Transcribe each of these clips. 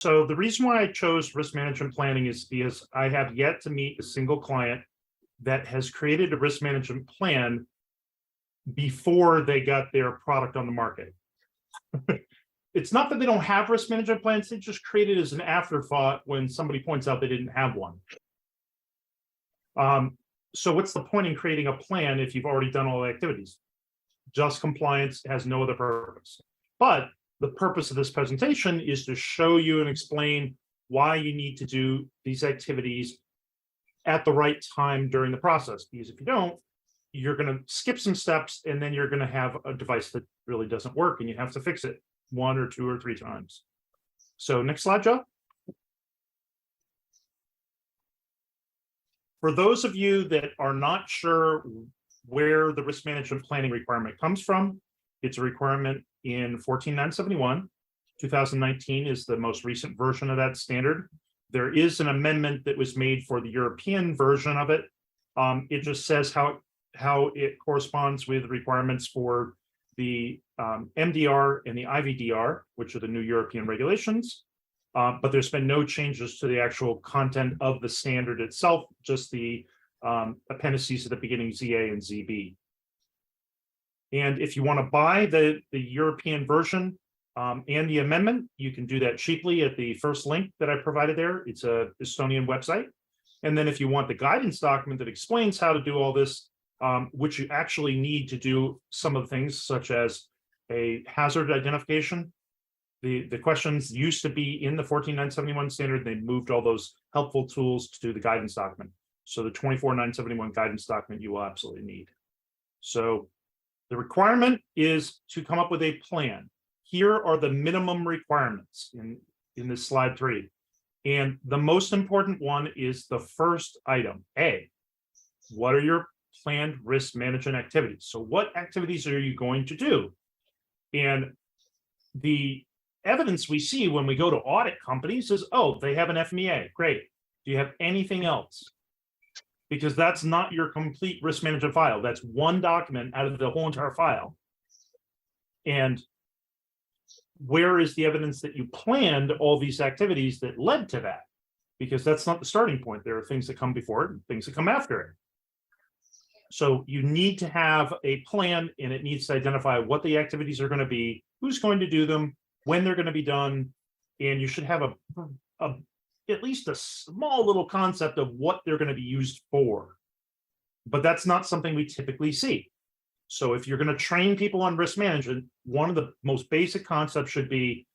So the reason why I chose risk management planning is because I have yet to meet a single client that has created a risk management plan before they got their product on the market. It's not that they don't have risk management plans, they just create it as an afterthought when somebody points out they didn't have one. So what's the point in creating a plan if you've already done all the activities? Just compliance has no other purpose. But the purpose of this presentation is to show you and explain why you need to do these activities at the right time during the process. Because if you don't, you're going to skip some steps and then you're going to have a device that really doesn't work and you have to fix it 1 or 2 or 3 times. So next slide, Joe. For those of you that are not sure where the risk management planning requirement comes from, it's a requirement in 14971. 2019 is the most recent version of that standard. There is an amendment that was made for the European version of it. It just says how it corresponds with requirements for the MDR and the IVDR, which are the new European regulations. But there's been no changes to the actual content of the standard itself, just the appendices at the beginning, ZA and ZB. And if you want to buy the European version and the amendment, you can do that cheaply at the first link that I provided there. It's a Estonian website. And then if you want the guidance document that explains how to do all this, which you actually need to do some of the things such as a hazard identification. The questions used to be in the 14971 standard. They moved all those helpful tools to the guidance document. So the 24971 guidance document you will absolutely need. So the requirement is to come up with a plan. Here are the minimum requirements in this slide 3. And the most important one is the first item, A. What are your planned risk management activities? So what activities are you going to do? And the evidence we see when we go to audit companies is, oh, they have an FMEA. Great. Do you have anything else? Because that's not your complete risk management file. That's one document out of the whole entire file. And where is the evidence that you planned all these activities that led to that? Because that's not the starting point. There are things that come before it and things that come after it. So you need to have a plan, and it needs to identify what the activities are going to be, who's going to do them, when they're going to be done, and you should have at least a small little concept of what they're going to be used for. But that's not something we typically see. So if you're going to train people on risk management, one of the most basic concepts should be,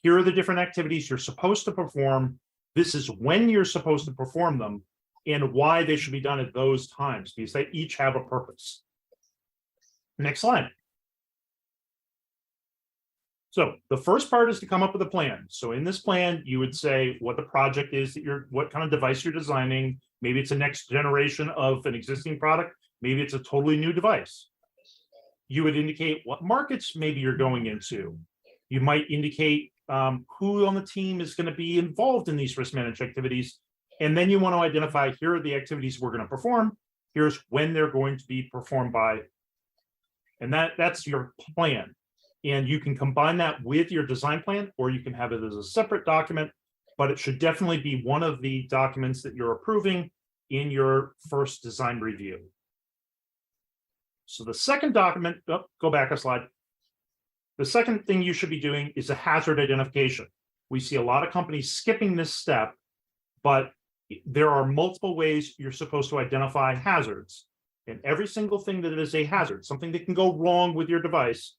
here are the different activities you're supposed to perform. This is when you're supposed to perform them and why they should be done at those times, because they each have a purpose. Next slide. So the first part is to come up with a plan. So in this plan, you would say what the project is that what kind of device you're designing. Maybe it's a next generation of an existing product. Maybe it's a totally new device. You would indicate what markets maybe you're going into. You might indicate who on the team is going to be involved in these risk management activities. And then you want to identify, here are the activities we're going to perform. Here's when they're going to be performed by. And that's your plan. And you can combine that with your design plan, or you can have it as a separate document, but it should definitely be one of the documents that you're approving in your first design review. So the second document, go back a slide. The second thing you should be doing is a hazard identification. We see a lot of companies skipping this step, but there are multiple ways you're supposed to identify hazards. And every single thing that is a hazard, something that can go wrong with your device,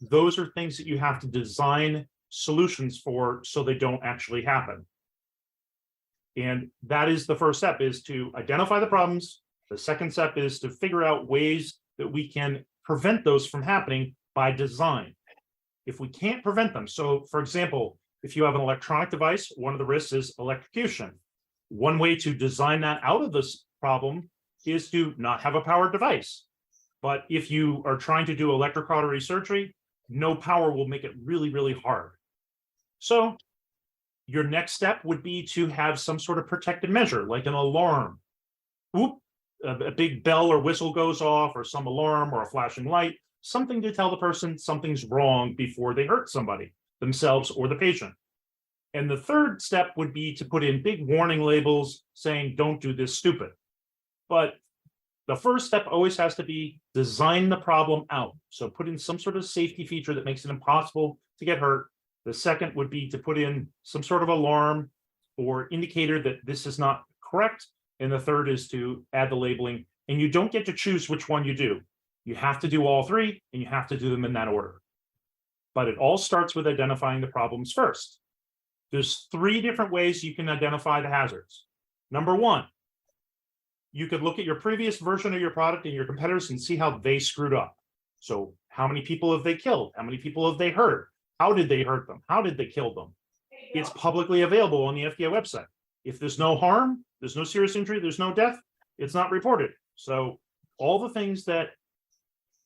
those are things that you have to design solutions for so they don't actually happen. And that is the first step, is to identify the problems. The second step is to figure out ways that we can prevent those from happening by design. If we can't prevent them, so for example, if you have an electronic device, one of the risks is electrocution. One way to design that out of this problem is to not have a powered device. But if you are trying to do electrocautery surgery, no power will make it really, really hard. So your next step would be to have some sort of protective measure, like an alarm. Oop, a big bell or whistle goes off, or some alarm or a flashing light, something to tell the person something's wrong before they hurt somebody, themselves or the patient. And the third step would be to put in big warning labels saying, don't do this stupid. But the first step always has to be design the problem out. So put in some sort of safety feature that makes it impossible to get hurt. The second would be to put in some sort of alarm or indicator that this is not correct. And the third is to add the labeling. And you don't get to choose which one you do. You have to do all three, and you have to do them in that order. But it all starts with identifying the problems first. There's three different ways you can identify the hazards. Number one, you could look at your previous version of your product and your competitors and see how they screwed up. So how many people have they killed? How many people have they hurt? How did they hurt them? How did they kill them? It's publicly available on the FDA website. If there's no harm, there's no serious injury, there's no death, it's not reported. So all the things that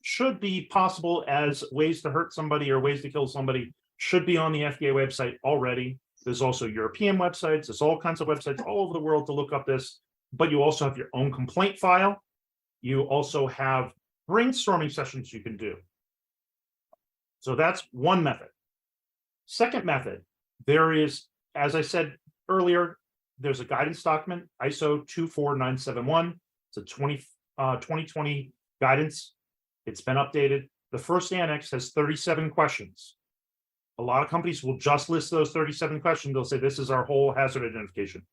should be possible as ways to hurt somebody or ways to kill somebody should be on the FDA website already. There's also European websites. There's all kinds of websites all over the world to look up this, but you also have your own complaint file. You also have brainstorming sessions you can do. So that's one method. Second method, there is, as I said earlier, there's a guidance document, ISO 24971. It's a 2020 guidance. It's been updated. The first annex has 37 questions. A lot of companies will just list those 37 questions. They'll say, this is our whole hazard identification.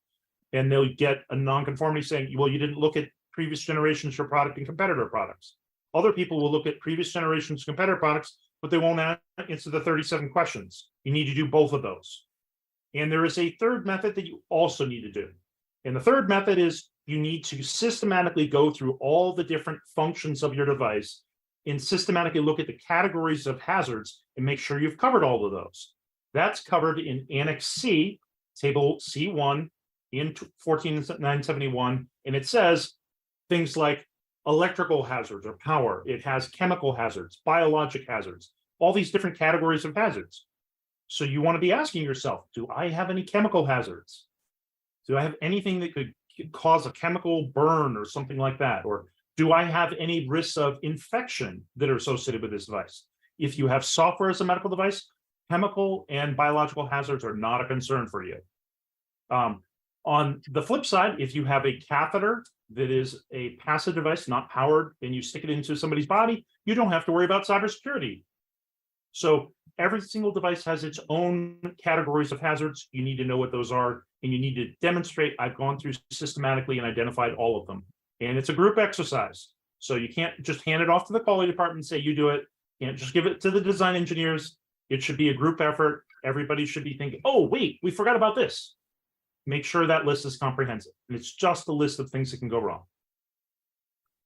And they'll get a nonconformity saying, well, you didn't look at previous generations for product and competitor products. Other people will look at previous generations competitor products, but they won't answer the 37 questions. You need to do both of those. And there is a third method that you also need to do. And the third method is you need to systematically go through all the different functions of your device and systematically look at the categories of hazards and make sure you've covered all of those. That's covered in Annex C, Table C1 in 14971, and it says things like electrical hazards or power. It has chemical hazards, biologic hazards, all these different categories of hazards. So you want to be asking yourself, do I have any chemical hazards? Do I have anything that could cause a chemical burn or something like that? Or do I have any risks of infection that are associated with this device? If you have software as a medical device, chemical and biological hazards are not a concern for you. On the flip side, if you have a catheter that is a passive device, not powered, and you stick it into somebody's body, you don't have to worry about cybersecurity. So every single device has its own categories of hazards. You need to know what those are, and you need to demonstrate, I've gone through systematically and identified all of them. And it's a group exercise. So you can't just hand it off to the quality department and say, you do it. You can't just give it to the design engineers. It should be a group effort. Everybody should be thinking, oh, wait, we forgot about this. Make sure that list is comprehensive. And it's just a list of things that can go wrong.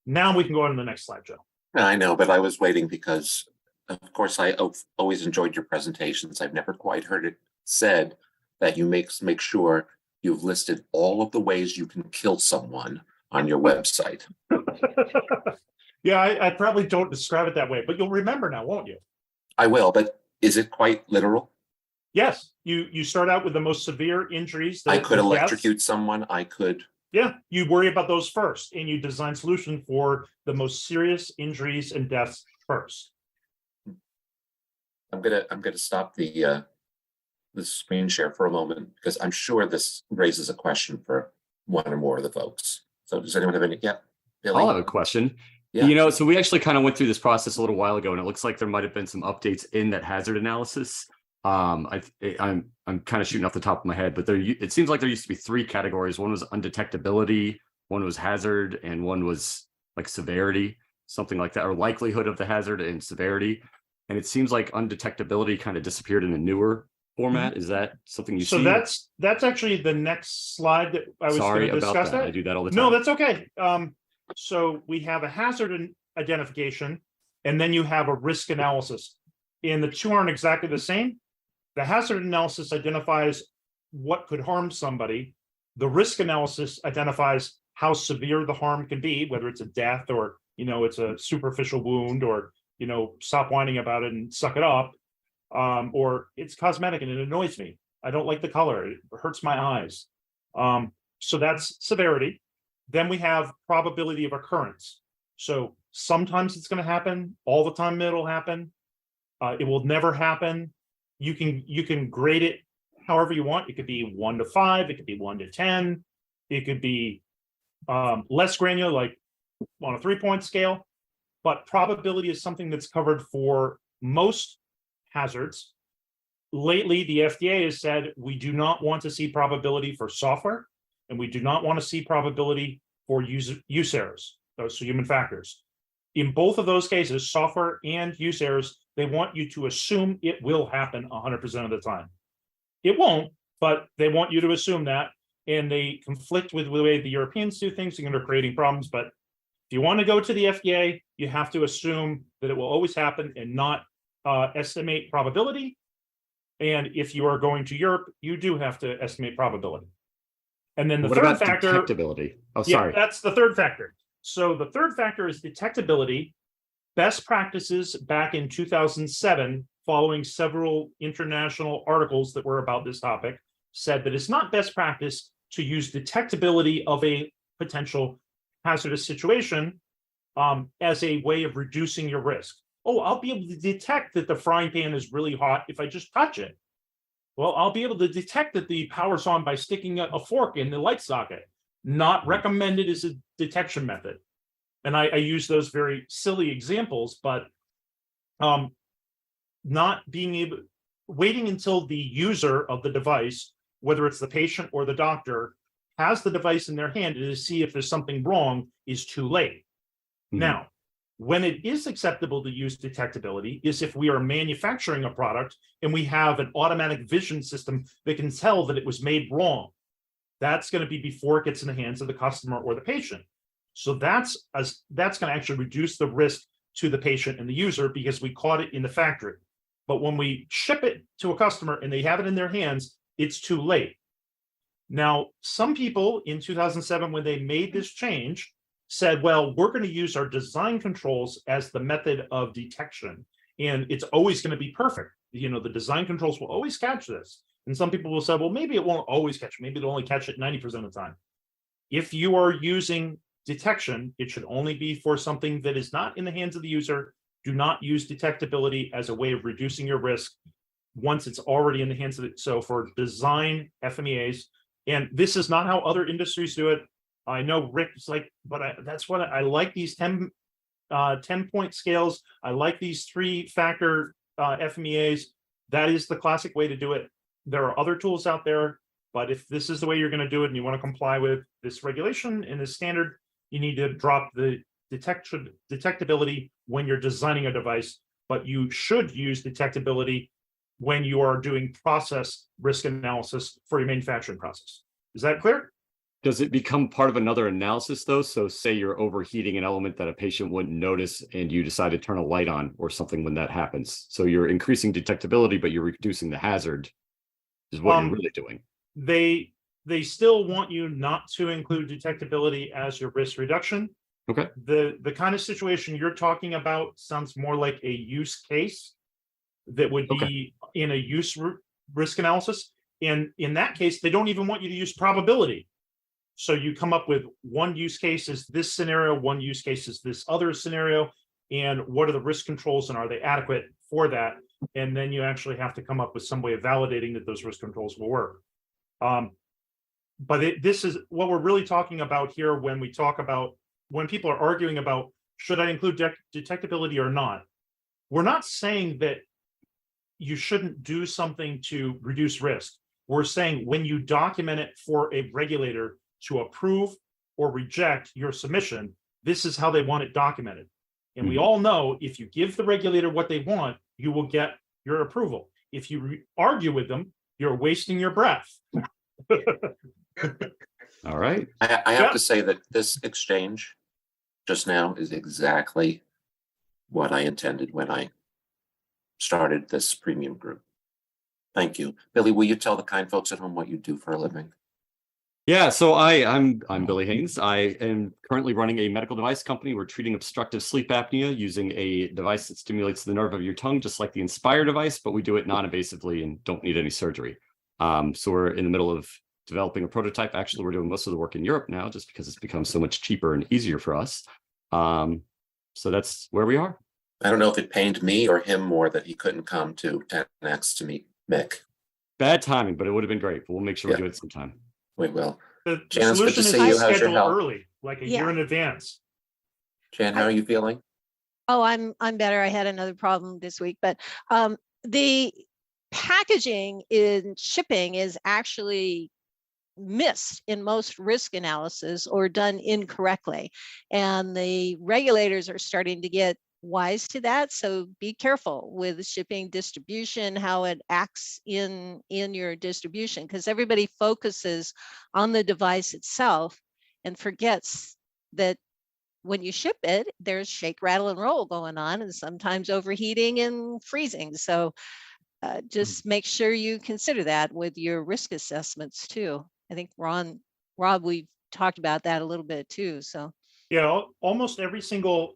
Now we can go on to the next slide, Joe. I know, but I was waiting because, of course, I always enjoyed your presentations. I've never quite heard it said that you make sure you've listed all of the ways you can kill someone on your website. Yeah, I probably don't describe it that way, but you'll remember now, won't you? I will, but is it quite literal? Yes, you start out with the most severe injuries. I could electrocute someone. I could. Yeah, you worry about those first, and you design solution for the most serious injuries and deaths first. I'm gonna stop the screen share for a moment because I'm sure this raises a question for one or more of the folks. So does anyone have any? Yeah, Billy? I'll have a question. Yeah. You know, so we actually kind of went through this process a little while ago, and it looks like there might have been some updates in that hazard analysis. I'm kind of shooting off the top of my head, but it seems like there used to be three categories. One was undetectability, one was hazard, and one was like severity, something like that, or likelihood of the hazard and severity. And it seems like undetectability kind of disappeared in the newer format. Is that something you see? So that's actually the next slide that I was going to discuss. I do that all the time. No, that's okay. So we have a hazard identification, and then you have a risk analysis. And the two aren't exactly the same. The hazard analysis identifies what could harm somebody. The risk analysis identifies how severe the harm can be, whether it's a death or, it's a superficial wound or, stop whining about it and suck it up. Or it's cosmetic and it annoys me. I don't like the color. It hurts my eyes. So that's severity. Then we have probability of occurrence. So sometimes it's going to happen. All the time it'll happen. It will never happen. You can grade it however you want. It could be 1 to 5, it could be 1 to 10, it could be less granular, like on a 3-point scale. But probability is something that's covered for most hazards. Lately, the FDA has said we do not want to see probability for software, and we do not want to see probability for use errors, so human factors. In both of those cases, software and use errors, they want you to assume it will happen 100% of the time. It won't, but they want you to assume that, and they conflict with the way the Europeans do things, and they're creating problems. But if you want to go to the FDA, you have to assume that it will always happen and not estimate probability. And if you are going to Europe, you do have to estimate probability. And then the third factor, detectability? Oh, sorry. Yeah, that's the third factor. So the third factor is detectability. Best practices back in 2007, following several international articles that were about this topic, said that it's not best practice to use detectability of a potential hazardous situation as a way of reducing your risk. Oh, I'll be able to detect that the frying pan is really hot if I just touch it. Well, I'll be able to detect that the power's on by sticking a fork in the light socket. Not recommended as a detection method. And I use those very silly examples, but not being able, waiting until the user of the device, whether it's the patient or the doctor, has the device in their hand to see if there's something wrong is too late. Mm-hmm. Now, when it is acceptable to use detectability is if we are manufacturing a product and we have an automatic vision system that can tell that it was made wrong. That's going to be before it gets in the hands of the customer or the patient. So that's going to actually reduce the risk to the patient and the user because we caught it in the factory. But when we ship it to a customer and they have it in their hands, it's too late. Now, some people in 2007, when they made this change, said, well, we're going to use our design controls as the method of detection. And it's always going to be perfect. You know, the design controls will always catch this. And some people will say, well, maybe it won't always catch it. Maybe it'll only catch it 90% of the time. If you are using detection, it should only be for something that is not in the hands of the user. Do not use detectability as a way of reducing your risk once it's already in the hands of it. So for design FMEAs, and this is not how other industries do it. I know Rick's like, but that's what I like, these 10-point scales. I like these 3-factor FMEAs. That is the classic way to do it. There are other tools out there, but if this is the way you're going to do it and you want to comply with this regulation and this standard, you need to drop the detectability when you're designing a device, but you should use detectability when you are doing process risk analysis for your manufacturing process. Is that clear? Does it become part of another analysis though? So say you're overheating an element that a patient wouldn't notice and you decide to turn a light on or something when that happens. So you're increasing detectability, but you're reducing the hazard is what you're really doing. They still want you not to include detectability as your risk reduction. Okay. The kind of situation you're talking about sounds more like a use case that would be in a use risk analysis. And in that case, they don't even want you to use probability. So you come up with one use case is this scenario, one use case is this other scenario, and what are the risk controls and are they adequate for that? And then you actually have to come up with some way of validating that those risk controls will work. But this is what we're really talking about here when we talk about, when people are arguing about, should I include detectability or not? We're not saying that you shouldn't do something to reduce risk. We're saying when you document it for a regulator to approve or reject your submission, this is how they want it documented. And we all know if you give the regulator what they want, you will get your approval. If you argue with them, you're wasting your breath. All right. I have to say that this exchange just now is exactly what I intended when I started this premium group. Thank you. Billy, will you tell the kind folks at home what you do for a living? Yeah, so I'm Billy Haynes. I am currently running a medical device company. We're treating obstructive sleep apnea using a device that stimulates the nerve of your tongue, just like the Inspire device, but we do it non-invasively and don't need any surgery. So we're in the middle of developing a prototype. Actually, we're doing most of the work in Europe now, just because it's become so much cheaper and easier for us. So that's where we are. I don't know if it pained me or him more that he couldn't come to 10X to meet Mick. Bad timing, but it would have been great. But we'll make sure we Yeah. do it sometime. We will. The Janice, good to solution is see to you. How's your schedule health? early, like a year in advance. Jan, how are you feeling? Oh, I'm better. I had another problem this week, but the packaging in shipping is actually missed in most risk analysis or done incorrectly. And the regulators are starting to get wise to that. So be careful with shipping distribution, how it acts in your distribution, because everybody focuses on the device itself and forgets that when you ship it, there's shake, rattle, and roll going on, and sometimes overheating and freezing. So just make sure you consider that with your risk assessments too. I think Rob, we've talked about that a little bit too. So Yeah, almost every single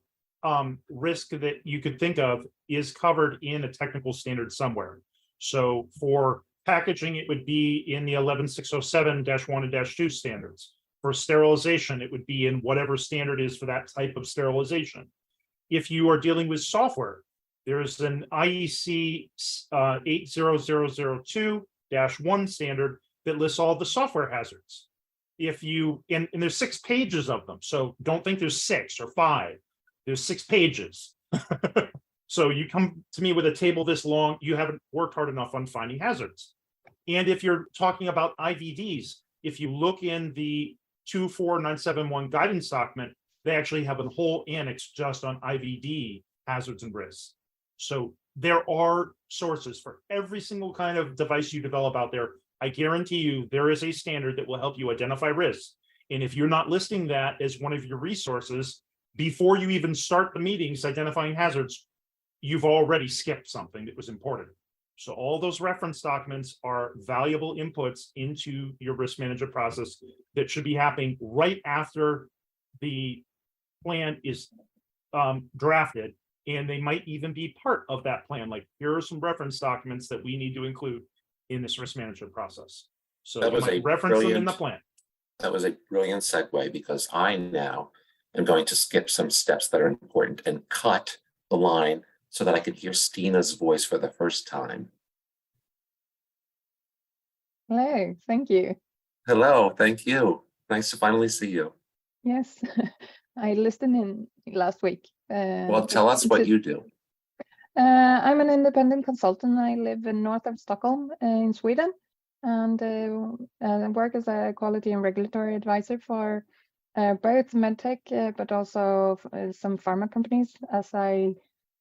risk that you could think of is covered in a technical standard somewhere. So for packaging, it would be in the 11607-1 and -2 standards. For sterilization, it would be in whatever standard is for that type of sterilization. If you are dealing with software, there's an IEC 80002-1 standard that lists all the software hazards. If you, and there's 6 pages of them, so don't think there's 6 or 5. There's 6 pages. So you come to me with a table this long, you haven't worked hard enough on finding hazards. And if you're talking about IVDs, if you look in the 24971 guidance document, they actually have a whole annex just on IVD hazards and risks. So there are sources for every single kind of device you develop out there. I guarantee you there is a standard that will help you identify risks. And if you're not listing that as one of your resources before you even start the meetings identifying hazards, you've already skipped something that was important. So all those reference documents are valuable inputs into your risk management process that should be happening right after the plan is drafted. And they might even be part of that plan. Like, here are some reference documents that we need to include in this risk management process. So That you was might a reference them in the brilliant- plan. That was a brilliant segue, because I now am going to skip some steps that are important and cut the line so that I can hear Stina's voice for the first time. Hello, thank you. Hello, thank you. Nice to finally see you. Yes, I listened in last week. Well, tell us what you do. I'm an independent consultant. I live in north of Stockholm in Sweden, and work as a quality and regulatory advisor for both medtech, but also some pharma companies, as I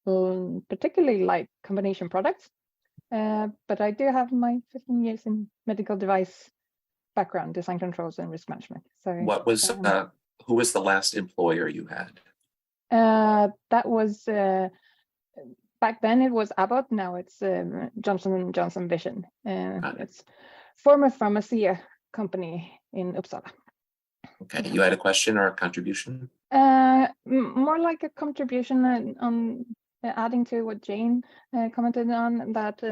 particularly like combination products. But I do have my 15 years in medical device background, design controls and risk management. So What was who was the last employer you had? that was back then it was Abbott. Now it's Johnson & Johnson Vision. It's former Pharmacia company in Uppsala. Okay, you had a question or a contribution? More like a contribution on adding to what Jane commented on, that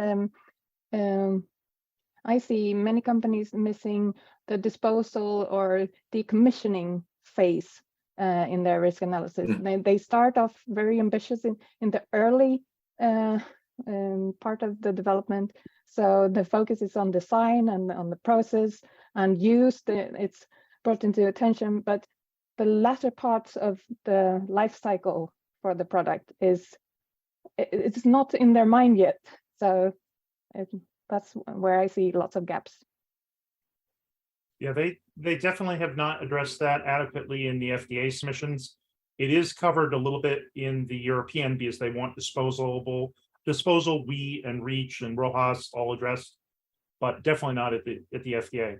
I see many companies missing the disposal or decommissioning phase in their risk analysis. They start off very ambitious in the early part of the development. So the focus is on design and on the process and use. It's brought into attention, but the latter parts of the life cycle for the product it's not in their mind yet. So that's where I see lots of gaps. Yeah, they definitely have not addressed that adequately in the FDA submissions. It is covered a little bit in the European because they want disposal, we and REACH and RoHS all addressed, but definitely not at the FDA.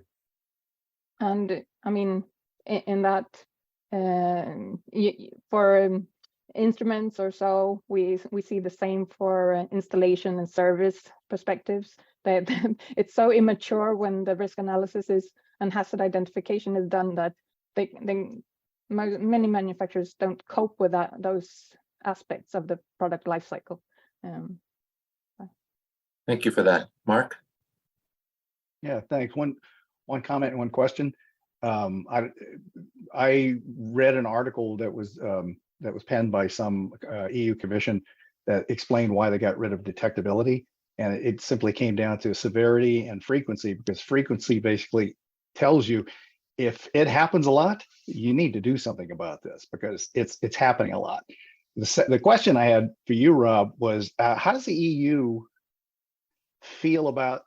And I mean, in that for instruments or so, we see the same for installation and service perspectives. That it's so immature when the risk analysis is and hazard identification is done that many manufacturers don't cope with those aspects of the product life cycle. Thank you for that. Mark? Yeah, thanks. One comment and one question. I read an article that was penned by some EU commission that explained why they got rid of detectability. And it simply came down to severity and frequency, because frequency basically tells you if it happens a lot, you need to do something about this because it's happening a lot. The question I had for you, Rob, was how does the EU feel about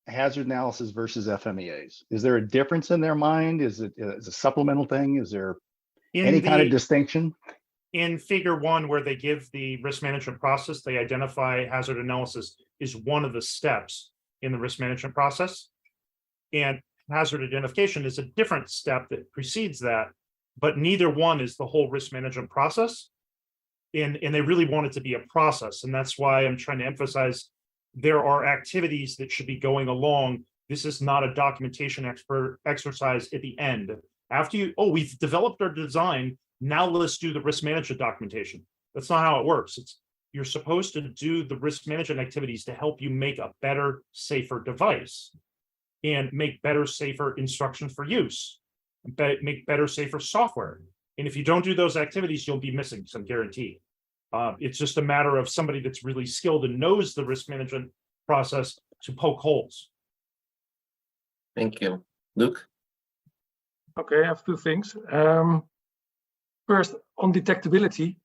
hazard analysis versus FMEAs? Is there a difference in their mind? Is it a supplemental thing? Is there any kind of distinction? In figure 1, where they give the risk management process, they identify hazard analysis is one of the steps in the risk management process. And hazard identification is a different step that precedes that, but neither one is the whole risk management process. And they really want it to be a process. And that's why I'm trying to emphasize there are activities that should be going along. This is not a documentation exercise at the end. After we've developed our design, now let's do the risk management documentation. That's not how it works. You're supposed to do the risk management activities to help you make a better, safer device and make better, safer instructions for use, make better, safer software. And if you don't do those activities, you'll be missing some guarantee. It's just a matter of somebody that's really skilled and knows the risk management process to poke holes. Thank you. Luke? Okay, I have two things. First, on detectability,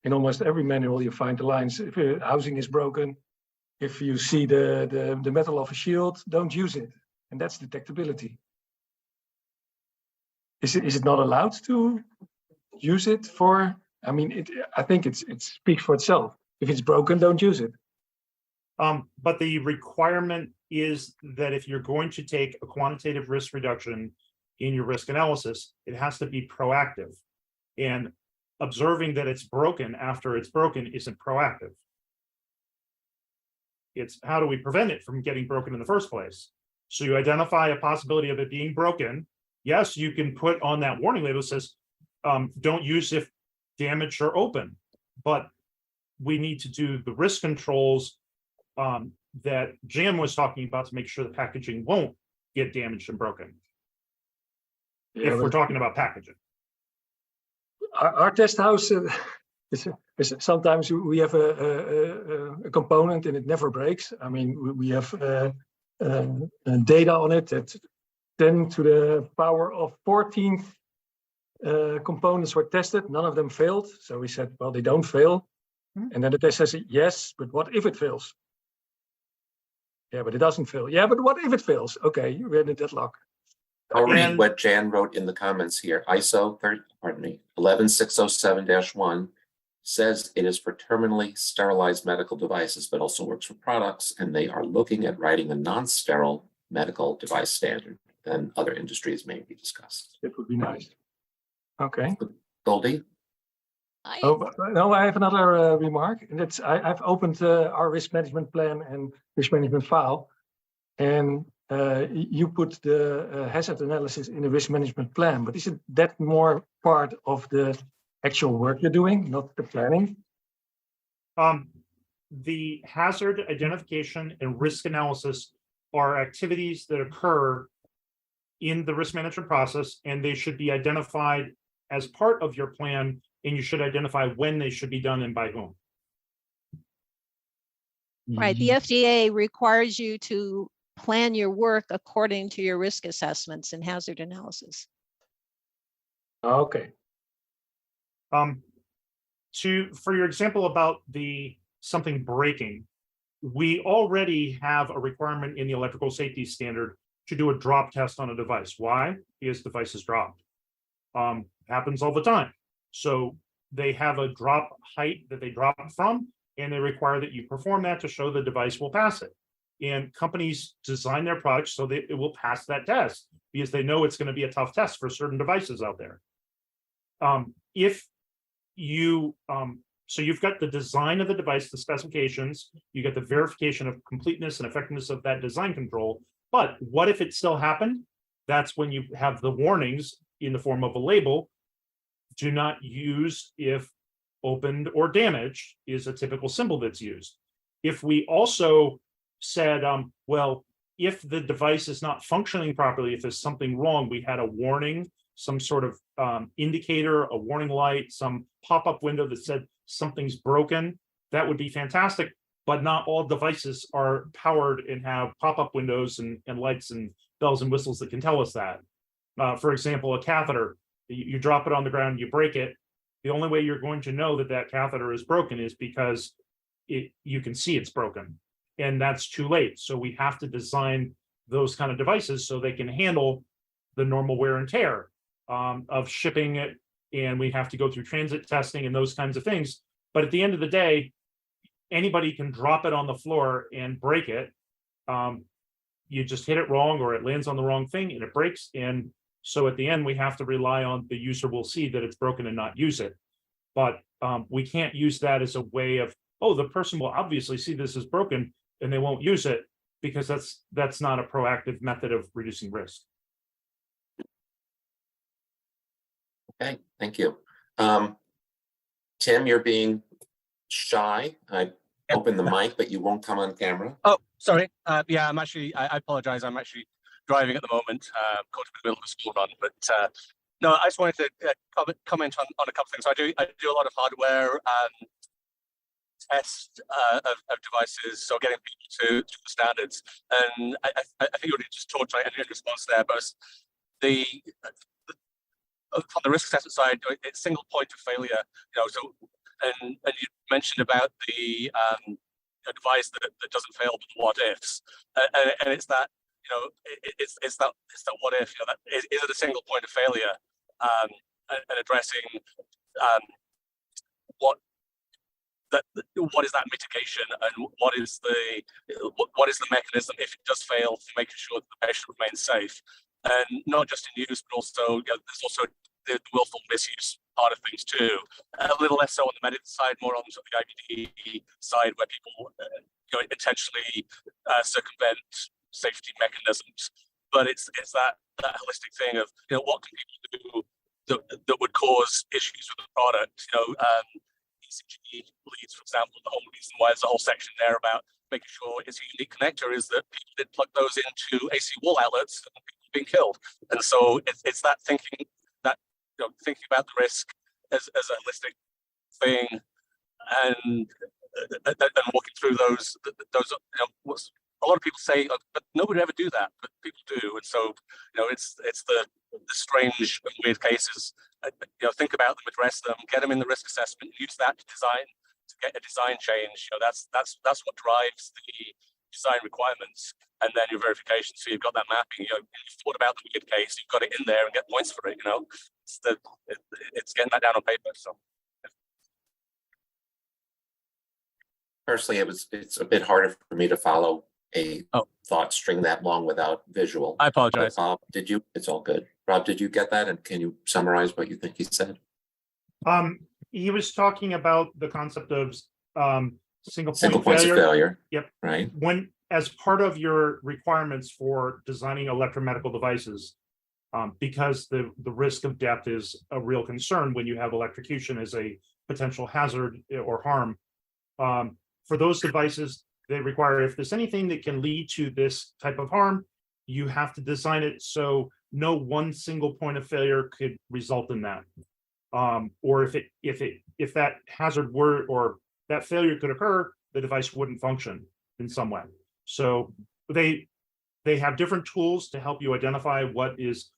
in almost every manual you find the lines, if a housing is broken, if you see the metal of a shield, don't use it. And that's detectability. Is it not allowed to use it for, I mean, I think it speaks for itself. If it's broken, don't use it. But the requirement is that if you're going to take a quantitative risk reduction in your risk analysis, it has to be proactive. And observing that it's broken after it's broken isn't proactive. It's how do we prevent it from getting broken in the first place? So you identify a possibility of it being broken. Yes, you can put on that warning label that says, don't use if damaged or open, but we need to do the risk controls that Jan was talking about to make sure the packaging won't get damaged and broken. Yeah, if we're talking about packaging. Our test house is sometimes we have a component and it never breaks. I mean, we have data on it that 10 to the power of 14 components were tested. None of them failed. So we said, well, they don't fail. And then the test says, yes, but what if it fails? Yeah, but it doesn't fail. Yeah, but what if it fails? Okay, we're in a deadlock. I'll read what Jan wrote in the comments here. ISO 11607-1 says it is for terminally sterilized medical devices, but also works for products, and they are looking at writing a non-sterile medical device standard. Then other industries may be discussed. That would be nice. Okay. Goldie? No, I have another remark. And that's I've opened our risk management plan and risk management file, and you put the hazard analysis in the risk management plan, but isn't that more part of the actual work you're doing, not the planning? The hazard identification and risk analysis are activities that occur in the risk management process, and they should be identified as part of your plan, and you should identify when they should be done and by whom. Right, the FDA requires you to plan your work according to your risk assessments and hazard analysis. Okay. For your example about something breaking, we already have a requirement in the electrical safety standard to do a drop test on a device. Why? Because device is dropped. Happens all the time. So they have a drop height that they drop from, and they require that you perform that to show the device will pass it. And companies design their products so that it will pass that test because they know it's going to be a tough test for certain devices out there. So you've got the design of the device, the specifications, you get the verification of completeness and effectiveness of that design control. But what if it still happened? That's when you have the warnings in the form of a label. Do not use if opened or damaged is a typical symbol that's used. If we also said, well, if the device is not functioning properly, if there's something wrong, we had a warning, some sort of indicator, a warning light, some pop-up window that said something's broken, that would be fantastic. but not all devices are powered and have pop-up windows and lights and bells and whistles that can tell us that. For example, a catheter, you drop it on the ground, you break it. The only way you're going to know that that catheter is broken is because you can see it's broken, and that's too late. So we have to design those kind of devices so they can handle the normal wear and tear of shipping it, and we have to go through transit testing and those kinds of things. But at the end of the day, anybody can drop it on the floor and break it. You just hit it wrong, or it lands on the wrong thing and it breaks. And so at the end, we have to rely on the user will see that it's broken and not use it. But we can't use that as a way of, oh, the person will obviously see this is broken and they won't use it, because that's not a proactive method of reducing risk. Okay, thank you. Tim, you're being shy. I opened the mic, but you won't come on camera. Oh, sorry. Yeah, I apologize. I'm actually driving at the moment, caught up in the middle of a school run. But no, I just wanted to comment on a couple of things. So I do a lot of hardware test of devices, so getting people to the standards. And I think you already just talked in response there, but on the risk assessment side, it's single point of failure. So and you mentioned about the device that doesn't fail, but the what ifs, and it's that it's that what if, that is it a single point of failure, and addressing what is that mitigation, and what is the mechanism if it does fail, for making sure that the patient remains safe, and not just in use, but also there's also the willful misuse part of things too. A little less so on the medical side, more on sort of the IBD side, where people intentionally circumvent safety mechanisms. But it's that holistic thing of what can people do that would cause issues with the product. ECG leads, for example, the whole reason why there's a whole section there about making sure it's a unique connector is that people did plug those into AC wall outlets and people being killed. And so it's that thinking, that thinking about the risk as a holistic thing, and walking through those what's a lot of people say, but nobody would ever do that, but people do. And so it's the strange and weird cases. Think about them, address them, get them in the risk assessment, use that to get a design change. That's what drives the design requirements, and then your verification. So you've got that mapping. You've thought about the weird case, you've got it in there and get points for it. It's getting that down on paper. So Personally, it's a bit harder for me to follow a thought string that long without visual. I apologize. But Bob, it's all good. Rob, did you get that? And can you summarize what you think he said? He was talking about the concept of single points of failure. Yep. Right. When, as part of your requirements for designing electromedical devices, because the risk of death is a real concern when you have electrocution as a potential hazard or harm. For those devices, they require, if there's anything that can lead to this type of harm, you have to design it so no one single point of failure could result in that. Or if that hazard were, or that failure could occur, the device wouldn't function in some way. So they have different tools to help you identify what is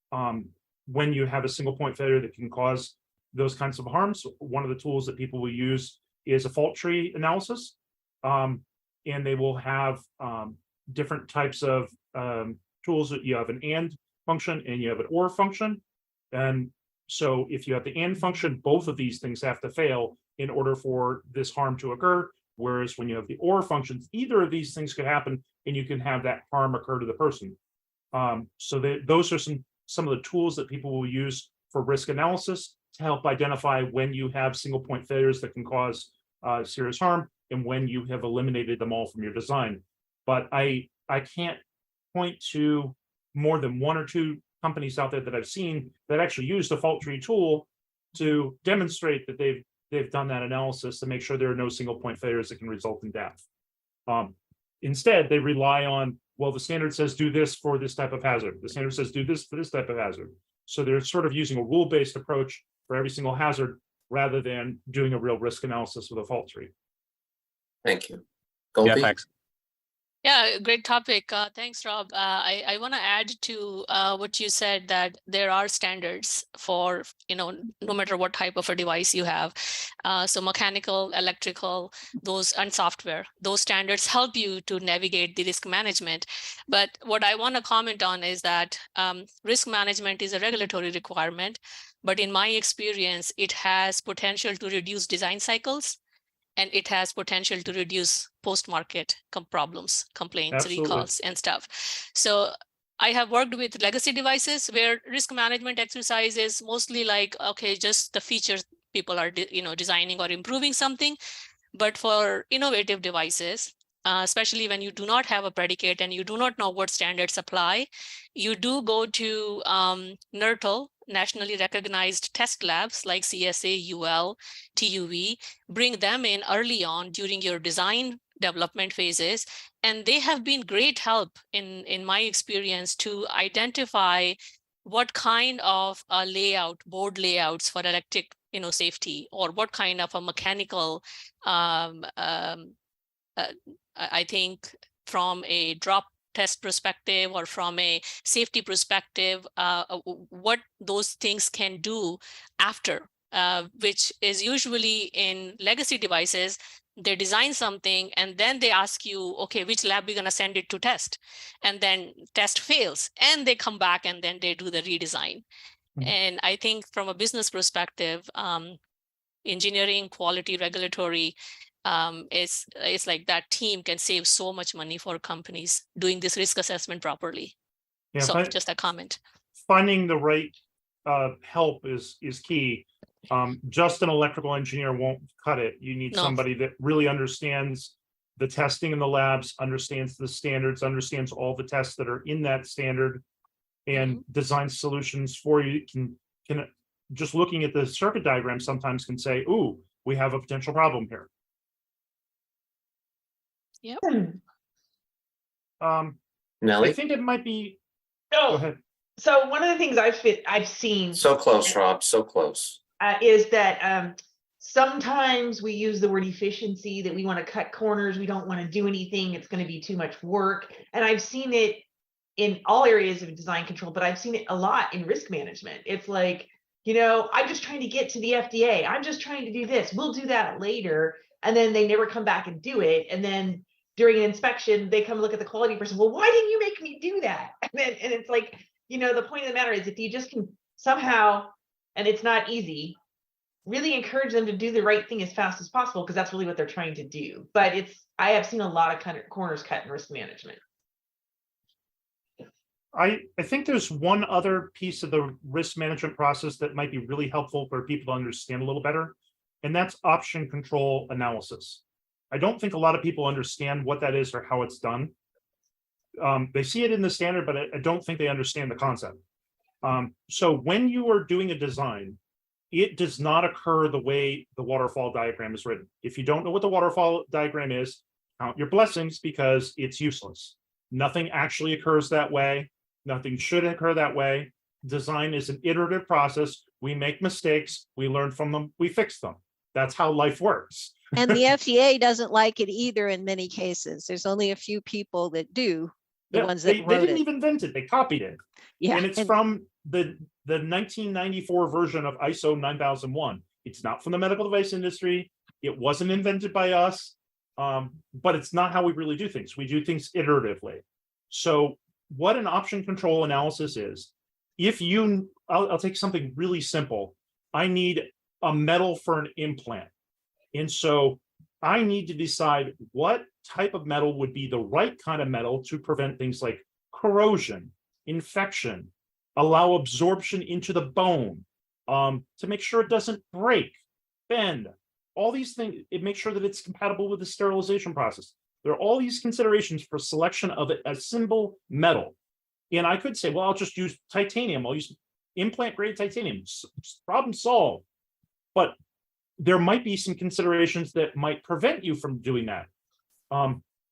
when you have a single point failure that can cause those kinds of harms. One of the tools that people will use is a fault tree analysis. And they will have different types of tools. That you have an AND function and you have an OR function. And so if you have the AND function, both of these things have to fail in order for this harm to occur. Whereas when you have the OR functions, either of these things could happen and you can have that harm occur to the person. So those are some of the tools that people will use for risk analysis to help identify when you have single point failures that can cause serious harm and when you have eliminated them all from your design. But I can't point to more than one or two companies out there that I've seen that actually use the fault tree tool to demonstrate that they've done that analysis to make sure there are no single point failures that can result in death. Instead, they rely on, well, the standard says do this for this type of hazard. The standard says do this for this type of hazard. So they're sort of using a rule-based approach for every single hazard rather than doing a real risk analysis with a fault tree. Thank you. Yeah, Goldie? thanks. Yeah, great topic. Thanks, Rob. I want to add to what you said, that there are standards for, no matter what type of a device you have. So mechanical, electrical, those, and software, those standards help you to navigate the risk management. But what I want to comment on is that risk management is a regulatory requirement, but in my experience, it has potential to reduce design cycles, and it has potential to reduce post-market problems, complaints, Absolutely. recalls, and stuff. So I have worked with legacy devices where risk management exercise is mostly like, okay, just the features people are designing or improving something. But for innovative devices, especially when you do not have a predicate and you do not know what standards apply, you do go to NERTL, nationally recognized test labs like CSA, UL, TUV, bring them in early on during your design development phases. And they have been great help in my experience to identify what kind of layout, board layouts for electric safety, or what kind of a mechanical, I think from a drop test perspective or from a safety perspective, what those things can do after, which is usually in legacy devices. They design something and then they ask you, okay, which lab we're going to send it to test, and then test fails and they come back and then they do the redesign. And I think from a business perspective, engineering, quality, regulatory, it's like that team can save so much money for companies doing this risk assessment properly. Yeah, So just a comment. Finding the right help is key. Just an electrical engineer won't cut it. You need somebody that really understands the testing in the labs, understands the standards, understands all the tests that are in that standard, and design solutions for you. Can just looking at the circuit diagram sometimes can say, ooh, we have a potential problem here. Yep. Nellie? I think it might be. Go ahead. So one of the things I've seen So close, Rob, so close. Is that sometimes we use the word efficiency, that we want to cut corners, we don't want to do anything, it's going to be too much work. And I've seen it in all areas of design control, but I've seen it a lot in risk management. It's like, I'm just trying to get to the FDA. I'm just trying to do this. We'll do that later. And then they never come back and do it. And then during an inspection, they come look at the quality person. Well, why didn't you make me do that? And it's like, the point of the matter is, if you just can somehow, and it's not easy, really encourage them to do the right thing as fast as possible, because that's really what they're trying to do. But I have seen a lot of corners cut in risk management. I think there's one other piece of the risk management process that might be really helpful for people to understand a little better, and that's option control analysis. I don't think a lot of people understand what that is or how it's done. They see it in the standard, but I don't think they understand the concept. So when you are doing a design, it does not occur the way the waterfall diagram is written. If you don't know what the waterfall diagram is, count your blessings, because it's useless. Nothing actually occurs that way. Nothing should occur that way. Design is an iterative process. We make mistakes, we learn from them, we fix them. That's how life works. And the FDA doesn't like it either in many cases. There's only a few people that do, the ones that they wrote didn't it. even invent it, they copied it. Yeah. And it's from the 1994 version of ISO 9001. It's not from the medical device industry. It wasn't invented by us, but it's not how we really do things. We do things iteratively. So what an option control analysis is, if I'll take something really simple. I need a metal for an implant. And so I need to decide what type of metal would be the right kind of metal to prevent things like corrosion, infection, allow absorption into the bone, to make sure it doesn't break, bend, all these things. It makes sure that it's compatible with the sterilization process. There are all these considerations for selection of a simple metal. And I could say, well, I'll just use titanium. I'll use implant grade titanium. Problem solved. But there might be some considerations that might prevent you from doing that.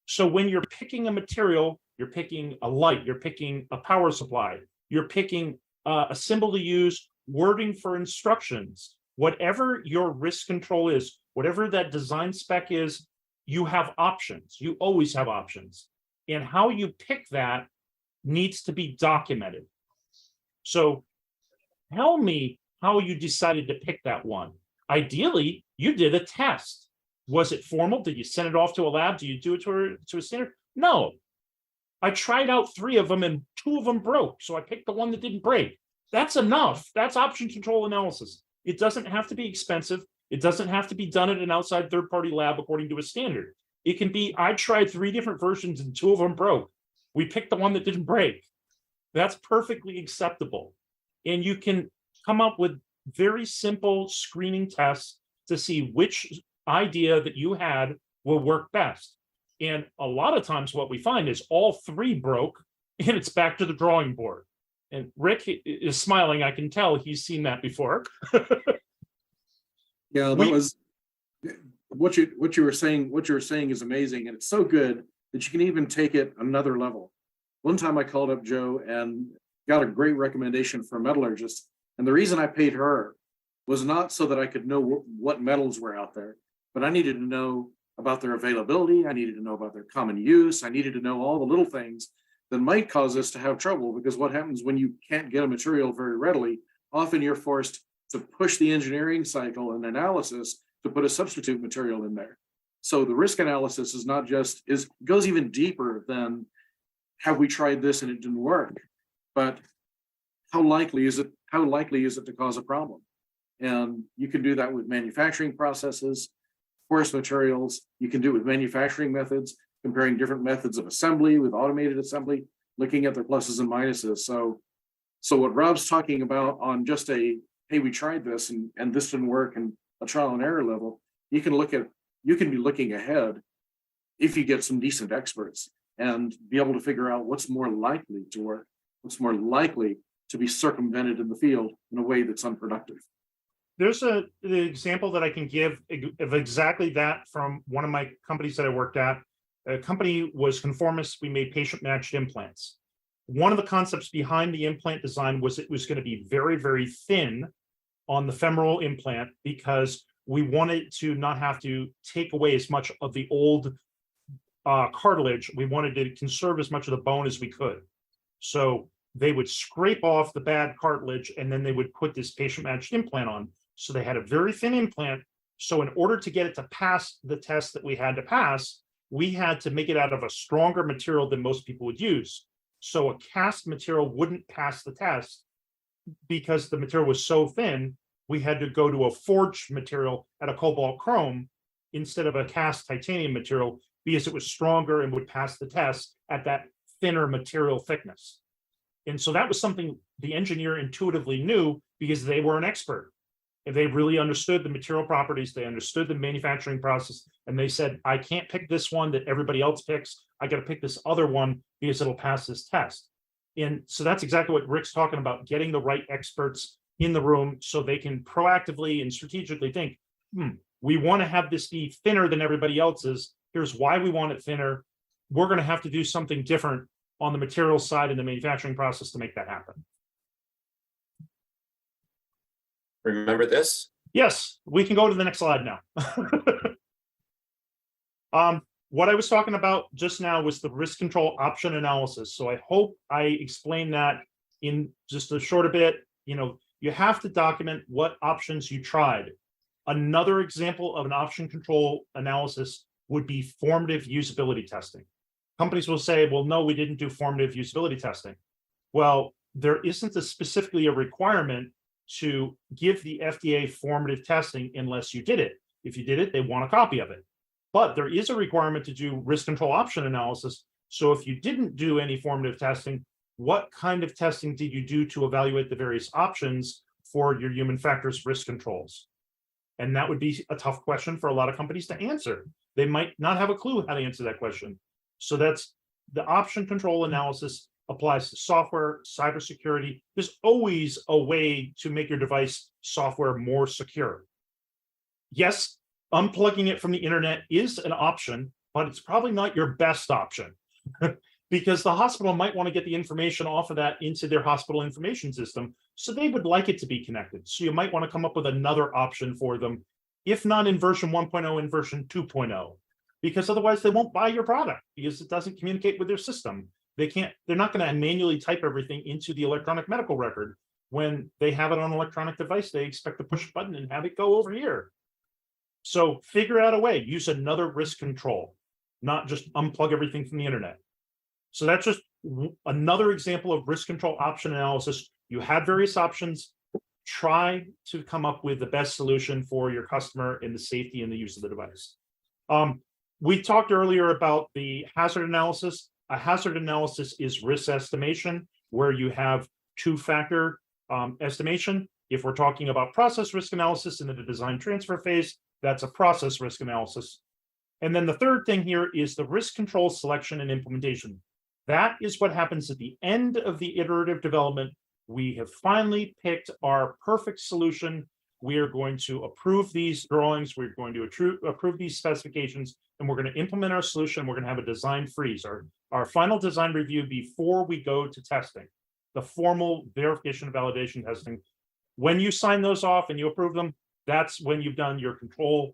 So when you're picking a material, you're picking a light, you're picking a power supply, you're picking a symbol to use, wording for instructions, whatever your risk control is, whatever that design spec is, you have options. You always have options. And how you pick that needs to be documented. So tell me how you decided to pick that one. Ideally, you did a test. Was it formal? Did you send it off to a lab? Do you do it to a standard? No. I tried out 3 of them and 2 of them broke. So I picked the one that didn't break. That's enough. That's option control analysis. It doesn't have to be expensive. It doesn't have to be done at an outside third-party lab according to a standard. It can be, I tried 3 different versions and 2 of them broke. We picked the one that didn't break. That's perfectly acceptable. And you can come up with very simple screening tests to see which idea that you had will work best. And a lot of times what we find is all 3 broke and it's back to the drawing board. And Rick is smiling. I can tell he's seen that before. Yeah, that was what you were saying. What you were saying is amazing, and it's so good that you can even take it another level. One time I called up Joe and got a great recommendation for a metallurgist, and the reason I paid her was not so that I could know what metals were out there, but I needed to know about their availability. I needed to know about their common use. I needed to know all the little things that might cause us to have trouble, because what happens when you can't get a material very readily, often you're forced to push the engineering cycle and analysis to put a substitute material in there. So the risk analysis is not just, goes even deeper than, have we tried this and it didn't work, but how likely is it to cause a problem? And you can do that with manufacturing processes, porous materials. You can do it with manufacturing methods, comparing different methods of assembly with automated assembly, looking at their pluses and minuses. So what Rob's talking about on just a, hey, we tried this and this didn't work, and a trial and error level, you can be looking ahead if you get some decent experts and be able to figure out what's more likely to work, what's more likely to be circumvented in the field in a way that's unproductive. There's the example that I can give of exactly that from one of my companies that I worked at. A company was conformist. We made patient-matched implants. One of the concepts behind the implant design was it was going to be very, very thin on the femoral implant because we wanted to not have to take away as much of the old cartilage. We wanted to conserve as much of the bone as we could. So they would scrape off the bad cartilage and then they would put this patient-matched implant on. So they had a very thin implant. So in order to get it to pass the test that we had to pass, we had to make it out of a stronger material than most people would use. So a cast material wouldn't pass the test because the material was so thin. We had to go to a forged material at a cobalt chrome instead of a cast titanium material because it was stronger and would pass the test at that thinner material thickness. And so that was something the engineer intuitively knew because they were an expert. And they really understood the material properties, they understood the manufacturing process, and they said, I can't pick this one that everybody else picks. I got to pick this other one because it'll pass this test. And so that's exactly what Rick's talking about, getting the right experts in the room so they can proactively and strategically think, we want to have this be thinner than everybody else's. Here's why we want it thinner. We're going to have to do something different on the material side in the manufacturing process to make that happen. Remember this? Yes, we can go to the next slide now. What I was talking about just now was the risk control option analysis. So I hope I explained that in just a short bit. You know, you have to document what options you tried. Another example of an option control analysis would be formative usability testing. Companies will say, well, no, we didn't do formative usability testing. Well, there isn't specifically a requirement to give the FDA formative testing unless you did it. If you did it, they want a copy of it. But there is a requirement to do risk control option analysis. So if you didn't do any formative testing, what kind of testing did you do to evaluate the various options for your human factors risk controls? And that would be a tough question for a lot of companies to answer. They might not have a clue how to answer that question. So that's the option control analysis applies to software, cybersecurity. There's always a way to make your device software more secure. Yes, unplugging it from the internet is an option, but it's probably not your best option because the hospital might want to get the information off of that into their hospital information system. So they would like it to be connected. So you might want to come up with another option for them, if not in version 1.0, in version 2.0, because otherwise they won't buy your product because it doesn't communicate with their system. They're not going to manually type everything into the electronic medical record. When they have it on an electronic device, they expect to push a button and have it go over here. So figure out a way, use another risk control, not just unplug everything from the internet. So that's just another example of risk control option analysis. You had various options. Try to come up with the best solution for your customer in the safety and the use of the device. We talked earlier about the hazard analysis. A hazard analysis is risk estimation, where you have two-factor estimation. If we're talking about process risk analysis in the design transfer phase, that's a process risk analysis. And then the third thing here is the risk control selection and implementation. That is what happens at the end of the iterative development. We have finally picked our perfect solution. We are going to approve these drawings. We're going to approve these specifications, and we're going to implement our solution. We're going to have a design freeze, our final design review before we go to testing, the formal verification and validation testing. When you sign those off and you approve them, that's when you've done your control,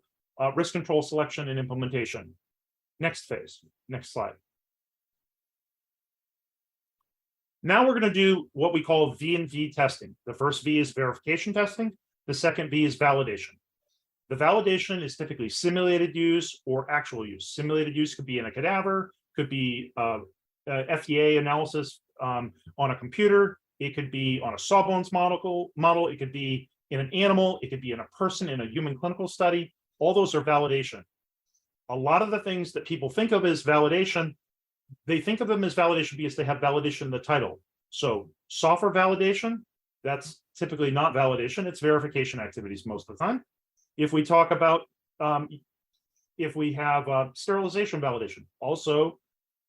risk control selection and implementation. Next phase, next slide. Now we're going to do what we call V and V testing. The first V is verification testing. The second V is validation. The validation is typically simulated use or actual use. Simulated use could be in a cadaver, could be FDA analysis on a computer. It could be on a sawbones model. It could be in an animal. It could be in a person in a human clinical study. All those are validation. A lot of the things that people think of as validation, they think of them as validation because they have validation in the title. So software validation, that's typically not validation. It's verification activities most of the time. If we talk about, if we have sterilization validation, also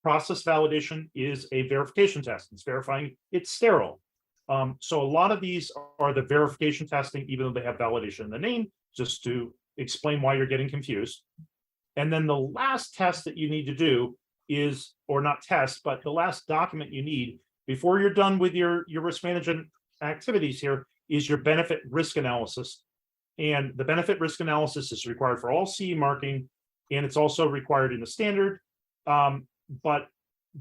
process validation is a verification test. It's verifying it's sterile. So a lot of these are the verification testing, even though they have validation in the name, just to explain why you're getting confused. And then the last test that you need to do is, or not test, but the last document you need before you're done with your risk management activities here is your benefit risk analysis. And the benefit risk analysis is required for all CE marking, and it's also required in the standard. But